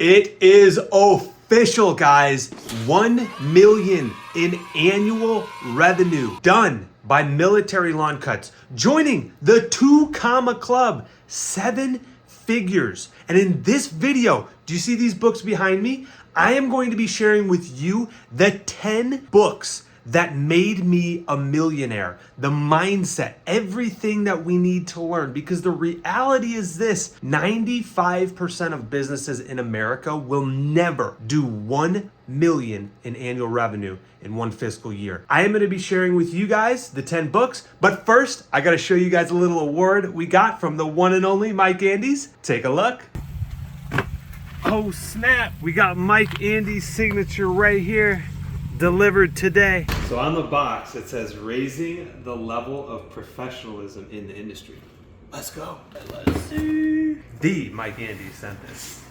It is official, guys. 1 million in annual revenue done by Military Lawn Cuts. Joining the 2 Comma Club, 7 figures. And in this video, do you see these books behind me? I am going to be sharing with you the 10 books that made me a millionaire, the mindset, everything that we need to learn. Because the reality is this, 95% of businesses in America will never do 1 million in annual revenue in one fiscal year. I am going to be sharing with you guys the 10 books, but first I got to show you guys a little award we got from the one and only Mike Andes. Take a look. Oh snap, we got Mike Andes' signature right here. Delivered today. So on the box it says raising the level of professionalism in the industry. Let's go. Let's see. The Mike Andes sent this.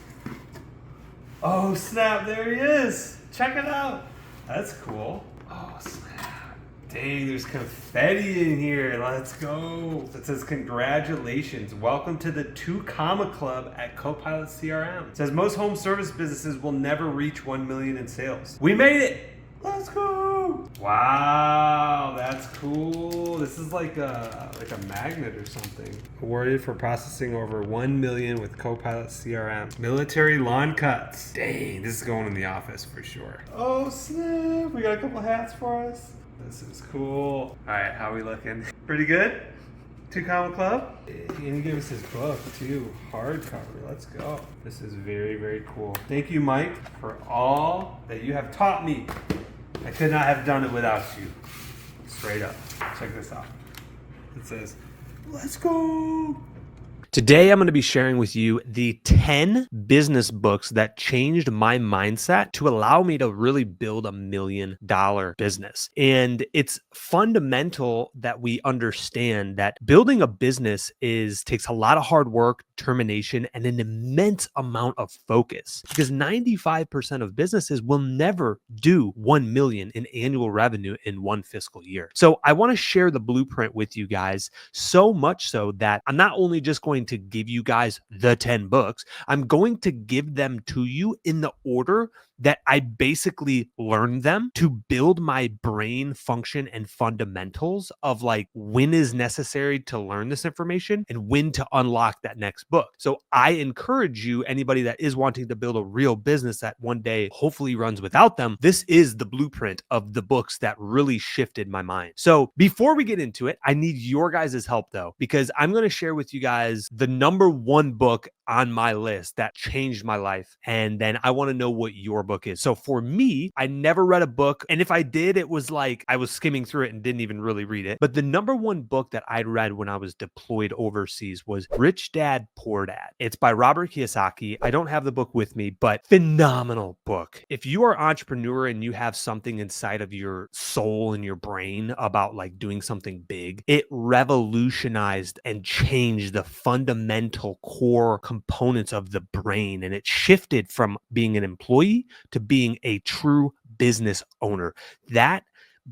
Oh snap, there he is. Check it out. That's cool. Oh snap. Dang, there's confetti in here. Let's go. It says congratulations. Welcome to the 2 Comma Club at Copilot CRM. It says most home service businesses will never reach 1 million in sales. We made it. Let's go! Wow, that's cool. This is like a magnet or something. Awarded for processing over 1 million with Copilot CRM. Military Lawn Cuts. Dang, this is going in the office for sure. Oh snap! We got a couple hats for us. This is cool. All right, how are we looking? Pretty good. 2 Comma Club. And he gave us his book too, hardcover. Let's go. This is very, very cool. Thank you, Mike, for all that you have taught me. I could not have done it without you. Straight up. Check this out. It says, let's go. Today, I'm going to be sharing with you the 10 business books that changed my mindset to allow me to really build $1 million business. And it's fundamental that we understand that building a business takes a lot of hard work, determination, and an immense amount of focus, because 95% of businesses will never do 1 million in annual revenue in one fiscal year. So I want to share the blueprint with you guys, so much so that I'm not only just going to give you guys the 10 books, I'm going to give them to you in the order that I basically learned them to build my brain function and fundamentals of like when is necessary to learn this information and when to unlock that next book. So I encourage you, anybody that is wanting to build a real business that one day hopefully runs without them, this is the blueprint of the books that really shifted my mind. So before we get into it, I need your guys' help though, because I'm going to share with you guys the number 1 book on my list that changed my life. And then I want to know what your book is. So for me, I never read a book. And if I did, it was like I was skimming through it and didn't even really read it. But the number 1 book that I read when I was deployed overseas was Rich Dad, Poor Dad. It's by Robert Kiyosaki. I don't have the book with me, but phenomenal book. If you are an entrepreneur and you have something inside of your soul and your brain about like doing something big, it revolutionized and changed the fundamental core components of the brain, and it shifted from being an employee to being a true business owner. That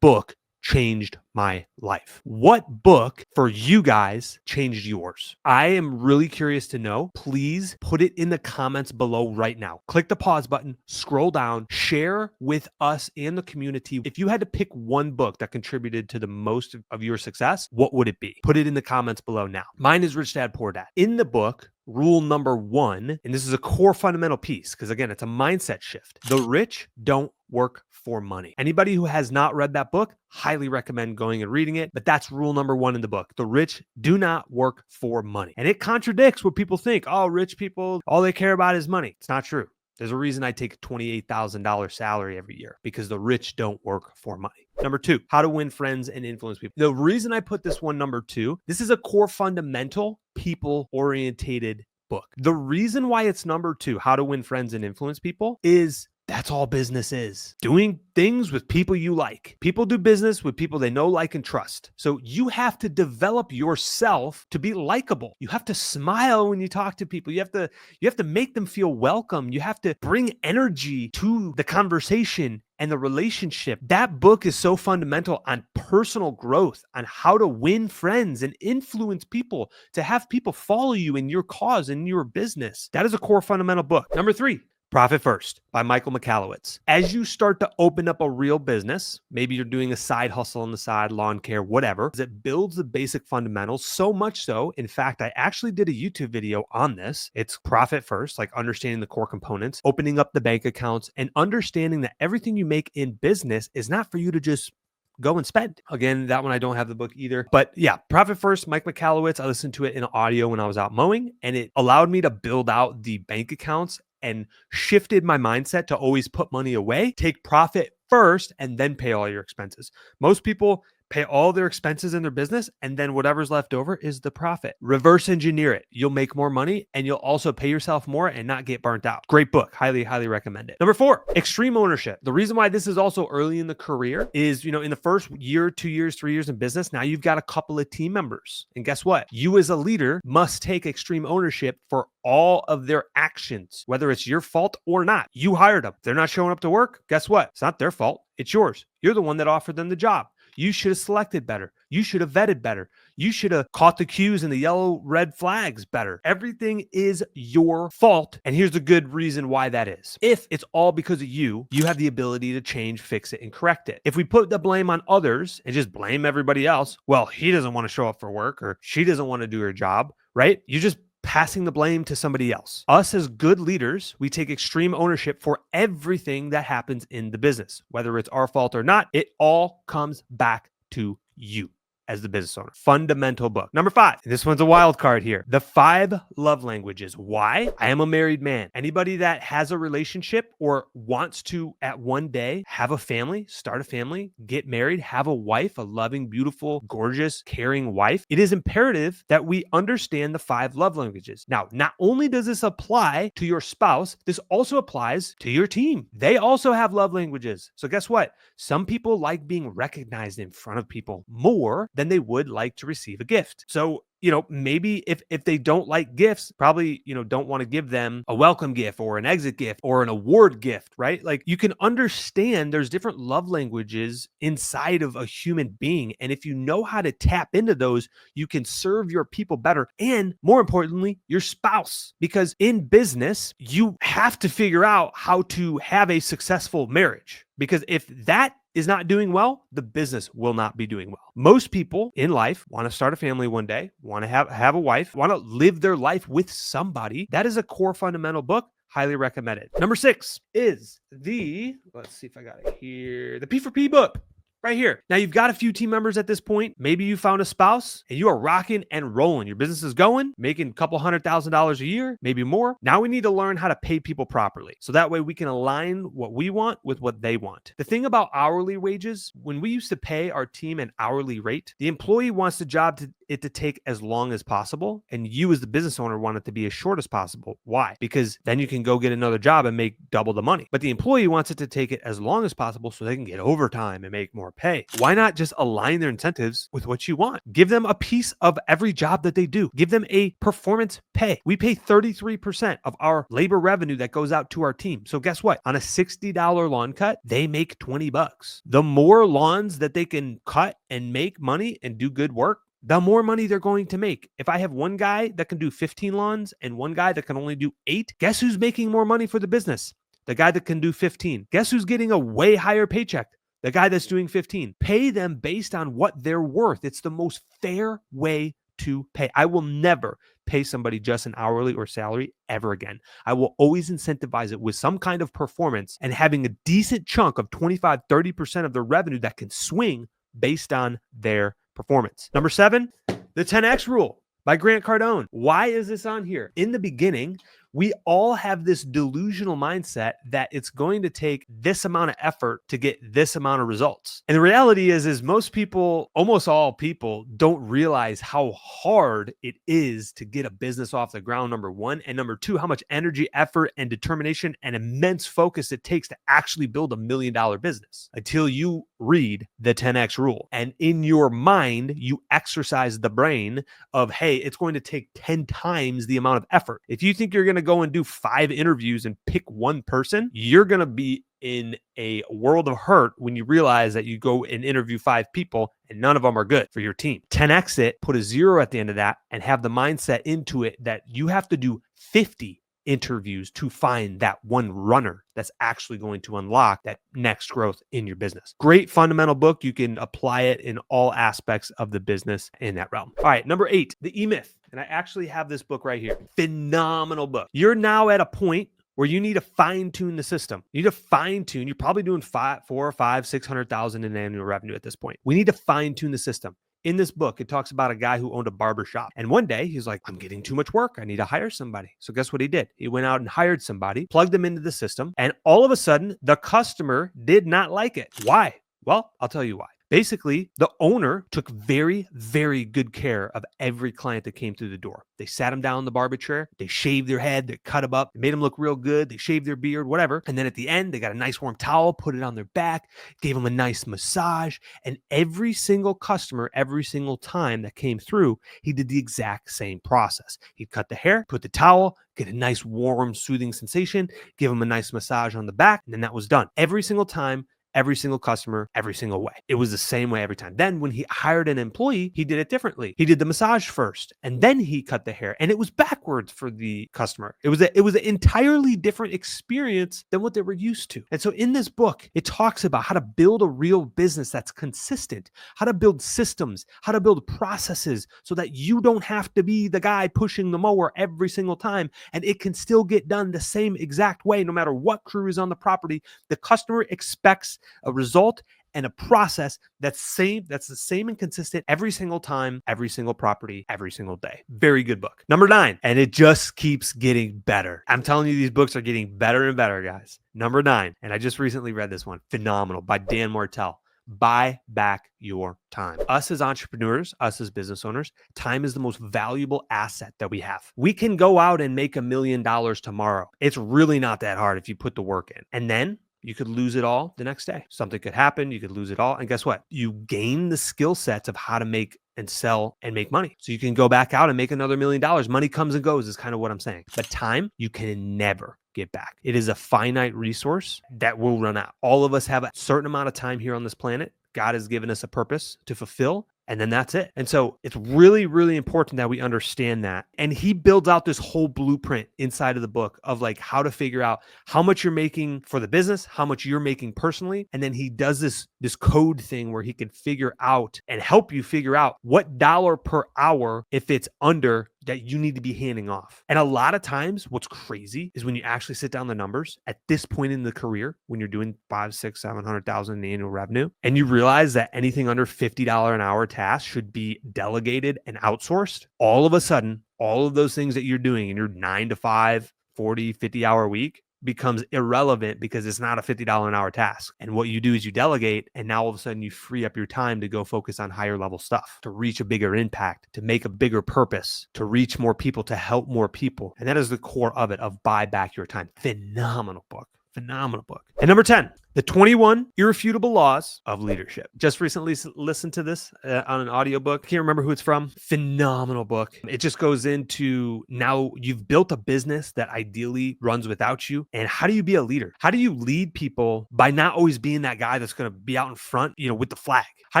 book changed my life. What book for you guys changed yours? I am really curious to know. Please put it in the comments below right now. Click the pause button, scroll down, share with us and the community. If you had to pick one book that contributed to the most of your success, what would it be? Put it in the comments below now. Mine is Rich Dad, Poor Dad. In the book, rule number 1, and this is a core fundamental piece, because again, it's a mindset shift. The rich don't work for money. Anybody who has not read that book, highly recommend going and reading it. But that's rule number 1 in the book. The rich do not work for money. And it contradicts what people think. Oh, rich people, all they care about is money. It's not true. There's a reason I take a $28,000 salary every year, because the rich don't work for money. Number 2, how to win friends and influence people. The reason I put this one number 2, this is a core fundamental people-orientated book. The reason why it's number 2, how to win friends and influence people, is that's all business is. Doing things with people you like. People do business with people they know, like, and trust. So you have to develop yourself to be likable. You have to smile when you talk to people. You have to make them feel welcome. You have to bring energy to the conversation and the relationship. That book is so fundamental on personal growth, on how to win friends and influence people, to have people follow you in your cause and your business. That is a core fundamental book. Number 3, Profit First by Michael Michalowicz. As you start to open up a real business, maybe you're doing a side hustle on the side, lawn care, whatever, it builds the basic fundamentals so much so. In fact, I actually did a YouTube video on this. It's Profit First, like understanding the core components, opening up the bank accounts, and understanding that everything you make in business is not for you to just go and spend. Again, that one I don't have the book either. But yeah, Profit First, Mike Michalowicz. I listened to it in audio when I was out mowing, and it allowed me to build out the bank accounts and shifted my mindset to always put money away, take profit first, and then pay all your expenses. Most people pay all their expenses in their business, and then whatever's left over is the profit. Reverse engineer it. You'll make more money, and you'll also pay yourself more and not get burnt out. Great book. Highly, highly recommend it. Number 4, extreme ownership. The reason why this is also early in the career is, in the first year, 2 years, 3 years in business, now you've got a couple of team members. And guess what? You as a leader must take extreme ownership for all of their actions, whether it's your fault or not. You hired them. If they're not showing up to work, guess what? It's not their fault. It's yours. You're the one that offered them the job. You should have selected better. You should have vetted better. You should have caught the cues and the yellow, red flags better. Everything is your fault. And here's the good reason why that is. If it's all because of you, you have the ability to change, fix it, and correct it. If we put the blame on others and just blame everybody else, well, he doesn't want to show up for work or she doesn't want to do her job, right? You just passing the blame to somebody else. Us as good leaders, we take extreme ownership for everything that happens in the business. Whether it's our fault or not, it all comes back to you as the business owner. Fundamental book. Number 5, and this one's a wild card here. The 5 love languages. Why? I am a married man. Anybody that has a relationship or wants to at one day have a family, start a family, get married, have a wife, a loving, beautiful, gorgeous, caring wife, it is imperative that we understand the 5 love languages. Now, not only does this apply to your spouse, this also applies to your team. They also have love languages. So guess what? Some people like being recognized in front of people more than they would like to receive a gift. So, maybe if they don't like gifts, probably, don't want to give them a welcome gift or an exit gift or an award gift, right? Like you can understand there's different love languages inside of a human being. And if you know how to tap into those, you can serve your people better. And more importantly, your spouse, because in business, you have to figure out how to have a successful marriage. Because if that is not doing well, the business will not be doing well. Most people in life want to start a family one day, want to have a wife, want to live their life with somebody. That is a core fundamental book. Highly recommend it. Number 6 is let's see if I got it here, the P4P book. Right here. Now you've got a few team members at this point. Maybe you found a spouse and you are rocking and rolling. Your business is going, making a couple $100,000 a year, maybe more. Now we need to learn how to pay people properly. So that way we can align what we want with what they want. The thing about hourly wages, when we used to pay our team an hourly rate, the employee wants the job to take as long as possible. And you as the business owner want it to be as short as possible. Why? Because then you can go get another job and make double the money. But the employee wants it to take it as long as possible so they can get overtime and make more pay. Why not just align their incentives with what you want? Give them a piece of every job that they do. Give them a performance pay. We pay 33% of our labor revenue that goes out to our team. So guess what? On a $60 lawn cut, they make $20. The more lawns that they can cut and make money and do good work, the more money they're going to make. If I have one guy that can do 15 lawns and one guy that can only do 8, guess who's making more money for the business? The guy that can do 15. Guess who's getting a way higher paycheck? The guy that's doing 15. Pay them based on what they're worth. It's the most fair way to pay. I will never pay somebody just an hourly or salary ever again. I will always incentivize it with some kind of performance and having a decent chunk of 25, 30% of their revenue that can swing based on their performance. Number 7, the 10X rule by Grant Cardone. Why is this on here? In the beginning, we all have this delusional mindset that it's going to take this amount of effort to get this amount of results. And the reality is most people, almost all people, don't realize how hard it is to get a business off the ground, number 1. And number 2, how much energy, effort, and determination and immense focus it takes to actually build $1 million business until you read the 10X rule. And in your mind, you exercise the brain of, hey, it's going to take 10 times the amount of effort. If you think you're going to go and do 5 interviews and pick one person, you're going to be in a world of hurt when you realize that you go and interview 5 people and none of them are good for your team. 10X it, put a 0 at the end of that, and have the mindset into it that you have to do 50 interviews to find that one runner that's actually going to unlock that next growth in your business. Great fundamental book. You can apply it in all aspects of the business in that realm. All right, number 8, the EMyth. And I actually have this book right here. Phenomenal book. You're now at a point where you need to fine tune the system. You need to fine tune. You're probably doing 4 or 5, 600,000 in annual revenue at this point. We need to fine tune the system. In this book, it talks about a guy who owned a barber shop. And one day he's like, I'm getting too much work. I need to hire somebody. So guess what he did? He went out and hired somebody, plugged them into the system. And all of a sudden, the customer did not like it. Why? Well, I'll tell you why. Basically, the owner took very, very good care of every client that came through the door. They sat them down in the barber chair. They shaved their head. They cut them up. They made them look real good. They shaved their beard, whatever. And then at the end, they got a nice warm towel, put it on their back, gave them a nice massage. And every single customer, every single time that came through, he did the exact same process. He'd cut the hair, put the towel, get a nice warm, soothing sensation, give them a nice massage on the back, and then that was done. Every single time, every single customer, every single way. It was the same way every time. Then when he hired an employee, he did it differently. He did the massage first, and then he cut the hair, and it was backwards for the customer. It was an entirely different experience than what they were used to. And so in this book, it talks about how to build a real business that's consistent, how to build systems, how to build processes so that you don't have to be the guy pushing the mower every single time, and it can still get done the same exact way no matter what crew is on the property. The customer expects a result and a process that's the same and consistent every single time, every single property, every single day. Very good book. Number 9, and it just keeps getting better. I'm telling you, these books are getting better and better, guys. Number 9, and I just recently read this one, Phenomenal, by Dan Martell. Buy back your time. Us as entrepreneurs, us as business owners, time is the most valuable asset that we have. We can go out and make $1 million tomorrow. It's really not that hard if you put the work in. And then you could lose it all the next day. Something could happen. You could lose it all. And guess what? You gain the skill sets of how to make and sell and make money. So you can go back out and make another $1 million. Money comes and goes is kind of what I'm saying. But time, you can never get back. It is a finite resource that will run out. All of us have a certain amount of time here on this planet. God has given us a purpose to fulfill. And then that's it. And so it's really, really important that we understand that. And he builds out this whole blueprint inside of the book of like how to figure out how much you're making for the business, how much you're making personally. And then he does this code thing where he can figure out and help you figure out what dollar per hour, if it's under, that you need to be handing off. And a lot of times what's crazy is when you actually sit down the numbers at this point in the career, when you're doing 5, 6, 700,000 in annual revenue, and you realize that anything under $50 an hour task should be delegated and outsourced, all of a sudden, all of those things that you're doing in your 9 to 5, 40, 50-hour week becomes irrelevant because it's not a $50 an hour task. And what you do is you delegate, and now all of a sudden you free up your time to go focus on higher level stuff, to reach a bigger impact, to make a bigger purpose, to reach more people, to help more people. And that is the core of it, of Buy Back Your Time. Phenomenal book. Phenomenal book. And number 10, the 21 Irrefutable Laws of Leadership. Just recently listened to this on an audiobook. Can't remember who it's from. Phenomenal book. It just goes into now you've built a business that ideally runs without you. And how do you be a leader? How do you lead people by not always being that guy that's going to be out in front, with the flag? How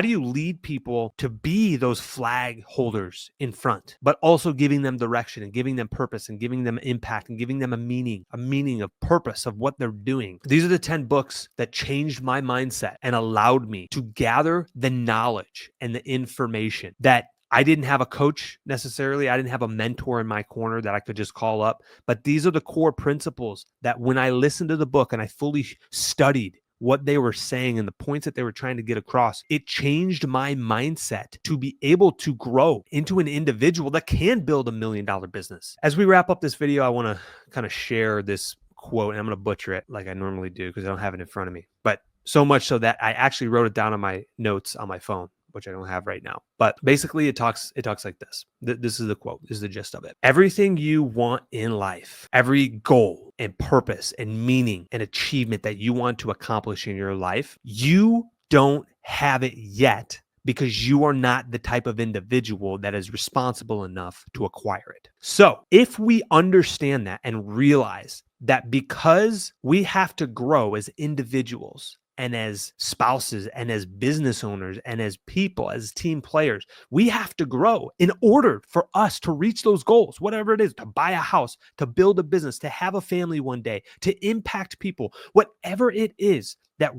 do you lead people to be those flag holders in front, but also giving them direction and giving them purpose and giving them impact and giving them a meaning of purpose of what they're doing? These are the 10 books that changed my mindset and allowed me to gather the knowledge and the information that I didn't have a coach necessarily. I didn't have a mentor in my corner that I could just call up. But these are the core principles that when I listened to the book and I fully studied what they were saying and the points that they were trying to get across, it changed my mindset to be able to grow into an individual that can build $1 million business. As we wrap up this video, I want to kind of share this quote, and I'm going to butcher it like I normally do because I don't have it in front of me, but so much so that I actually wrote it down on my notes on my phone, which I don't have right now. But basically it talks like this. This is the quote. This is the gist of it. Everything you want in life, every goal and purpose and meaning and achievement that you want to accomplish in your life, you don't have it yet because you are not the type of individual that is responsible enough to acquire it. So if we understand that and realize that because we have to grow as individuals and as spouses and as business owners and as people, as team players, we have to grow in order for us to reach those goals, whatever it is, to buy a house, to build a business, to have a family one day, to impact people, whatever it is that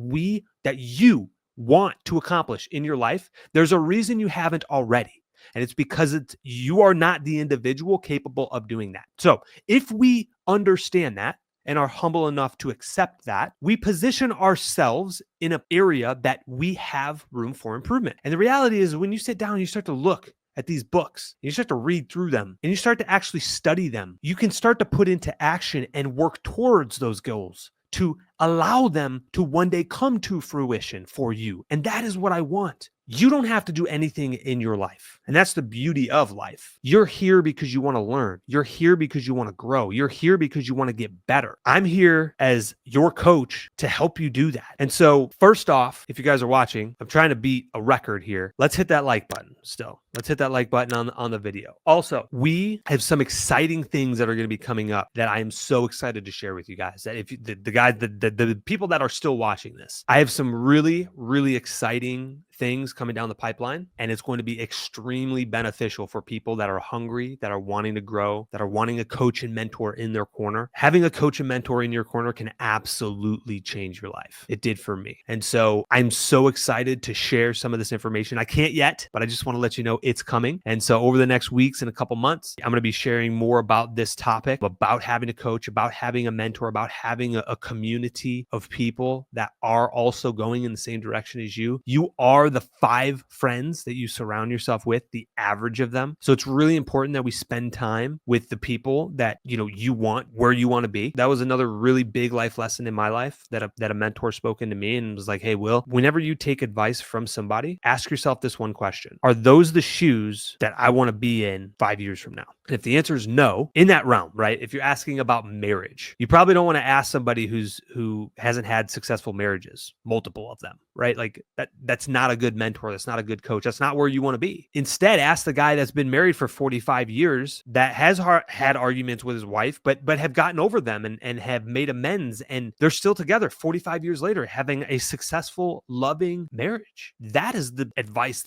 you want to accomplish in your life. There's a reason you haven't already. And it's because you are not the individual capable of doing that. So if we understand that and are humble enough to accept that, we position ourselves in an area that we have room for improvement. And the reality is, when you sit down and you start to look at these books, you start to read through them, and you start to actually study them, you can start to put into action and work towards those goals to allow them to one day come to fruition for you. And that is what I want. You don't have to do anything in your life. And that's the beauty of life. You're here because you want to learn. You're here because you want to grow. You're here because you want to get better. I'm here as your coach to help you do that. And so first off, if you guys are watching, I'm trying to beat a record here. Let's hit that like button still. Let's hit that like button on the video. Also, we have some exciting things that are going to be coming up that I am so excited to share with you guys. That if you, the people that are still watching this, I have some really, really exciting things coming down the pipeline, and it's going to be extremely beneficial for people that are hungry, that are wanting to grow, that are wanting a coach and mentor in their corner. Having a coach and mentor in your corner can absolutely change your life. It did for me. And so I'm so excited to share some of this information. I can't yet, but I just want to let you know it's coming. And so over the next weeks and a couple months, I'm going to be sharing more about this topic, about having a coach, about having a mentor, about having a community of people that are also going in the same direction as you. You are the 5 friends that you surround yourself with, the average of them. So it's really important that we spend time with the people that you want, where you want to be. That was another really big life lesson in my life that a mentor spoke into me and was like, hey, Will, whenever you take advice from somebody, ask yourself this one question. Are those the shoes that I want to be in 5 years from now? And if the answer is no, in that realm, right? If you're asking about marriage, you probably don't want to ask somebody who hasn't had successful marriages, multiple of them, right? Like that's not a good mentor. That's not a good coach. That's not where you want to be. Instead, ask the guy that's been married for 45 years that has had arguments with his wife, but have gotten over them and have made amends, and they're still together 45 years later, having a successful, loving marriage. That is the advice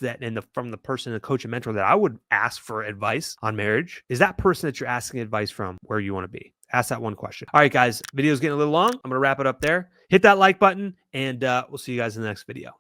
from the person, the coach and mentor, that I would ask for advice on marriage. Is that person that you're asking advice from where you want to be? Ask that one question. All right, guys, video's getting a little long. I'm going to wrap it up there. Hit that like button, and we'll see you guys in the next video.